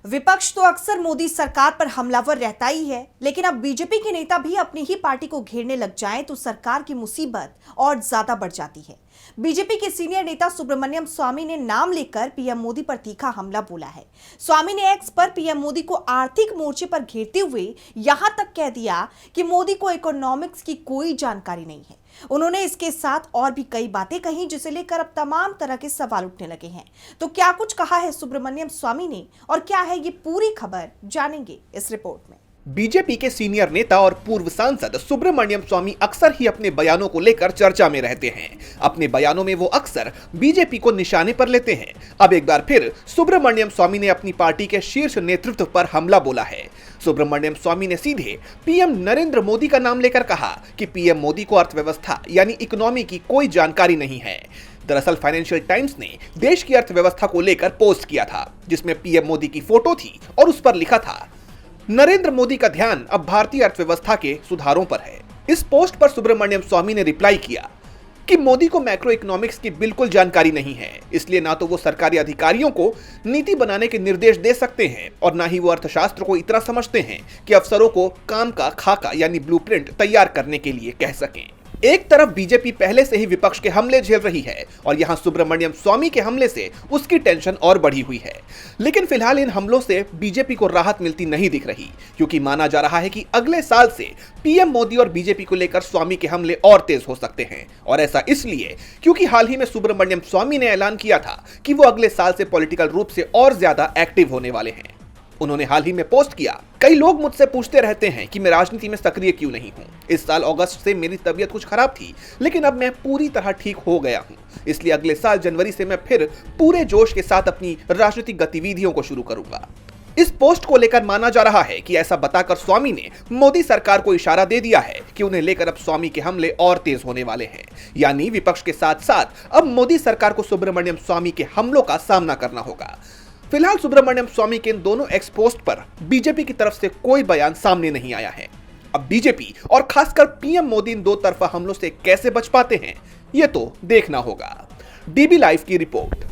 विपक्ष तो अक्सर मोदी सरकार पर हमलावर रहता ही है, लेकिन अब बीजेपी के नेता भी अपनी ही पार्टी को घेरने लग जाएं तो सरकार की मुसीबत और ज्यादा बढ़ जाती है। बीजेपी के सीनियर नेता सुब्रमण्यम स्वामी ने नाम लेकर पीएम मोदी पर तीखा हमला बोला है। स्वामी ने एक्स पर पीएम मोदी को आर्थिक मोर्चे पर घेरते हुए यहां तक कह दिया कि मोदी को इकोनॉमिक्स की कोई जानकारी नहीं है। उन्होंने इसके साथ और भी कई बातें कही जिसे लेकर अब तमाम तरह के सवाल उठने लगे हैं। तो क्या कुछ कहा है सुब्रमण्यम स्वामी ने और क्या है ये पूरी खबर, जानेंगे इस रिपोर्ट में। बीजेपी के सीनियर नेता और पूर्व सांसद सुब्रमण्यम स्वामी अक्सर ही अपने बयानों को लेकर चर्चा में रहते हैं। अपने बयानों में वो अक्सर बीजेपी को निशाने पर लेते हैं। अब एक बार फिर सुब्रमण्यम स्वामी ने अपनी पार्टी के शीर्ष नेतृत्व पर हमला बोला है। सुब्रमण्यम स्वामी ने सीधे पीएम नरेंद्र मोदी का नाम लेकर कहा कि पीएम मोदी को अर्थव्यवस्था यानी इकोनॉमी की कोई जानकारी नहीं है। दरअसल फाइनेंशियल टाइम्स ने देश की अर्थव्यवस्था को लेकर पोस्ट किया था, जिसमें पीएम मोदी की फोटो थी और उस पर लिखा था, नरेंद्र मोदी का ध्यान अब भारतीय अर्थव्यवस्था के सुधारों पर है। इस पोस्ट पर सुब्रमण्यम स्वामी ने रिप्लाई किया कि मोदी को मैक्रो इकोनॉमिक्स की बिल्कुल जानकारी नहीं है, इसलिए ना तो वो सरकारी अधिकारियों को नीति बनाने के निर्देश दे सकते हैं और ना ही वो अर्थशास्त्र को इतना समझते हैं कि अफसरों को काम का खाका यानी ब्लूप्रिंट तैयार करने के लिए कह सकें। एक तरफ बीजेपी पहले से ही विपक्ष के हमले झेल रही है और यहां सुब्रमण्यम स्वामी के हमले से उसकी टेंशन और बढ़ी हुई है। लेकिन फिलहाल इन हमलों से बीजेपी को राहत मिलती नहीं दिख रही, क्योंकि माना जा रहा है कि अगले साल से पीएम मोदी और बीजेपी को लेकर स्वामी के हमले और तेज हो सकते हैं। और ऐसा इसलिए क्योंकि हाल ही में सुब्रमण्यम स्वामी ने ऐलान किया था कि वो अगले साल से पॉलिटिकल रूप से और ज्यादा एक्टिव होने वाले हैं। उन्होंने हाल ही में पोस्ट किया, कई लोग मुझसे पूछते रहते हैं कि मैं राजनीति में सक्रिय क्यों नहीं हूं। इस साल अगस्त से मेरी तबीयत कुछ खराब थी, लेकिन अब मैं पूरी तरह ठीक हो गया हूं। इसलिए अगले साल जनवरी से मैं फिर पूरे जोश के साथ अपनी राजनीतिक गतिविधियों को शुरू करूंगा। इस पोस्ट को लेकर माना जा रहा है कि ऐसा बताकर स्वामी ने मोदी सरकार को इशारा दे दिया है कि उन्हें लेकर अब स्वामी के हमले और तेज होने वाले हैं। यानी विपक्ष के साथ साथ अब मोदी सरकार को सुब्रमण्यम स्वामी के हमलों का सामना करना होगा। फिलहाल सुब्रमण्यम स्वामी के इन दोनों एक्स पोस्ट पर बीजेपी की तरफ से कोई बयान सामने नहीं आया है। अब बीजेपी और खासकर पीएम मोदी इन दो तरफा हमलों से कैसे बच पाते हैं, यह तो देखना होगा। डीबी लाइव की रिपोर्ट।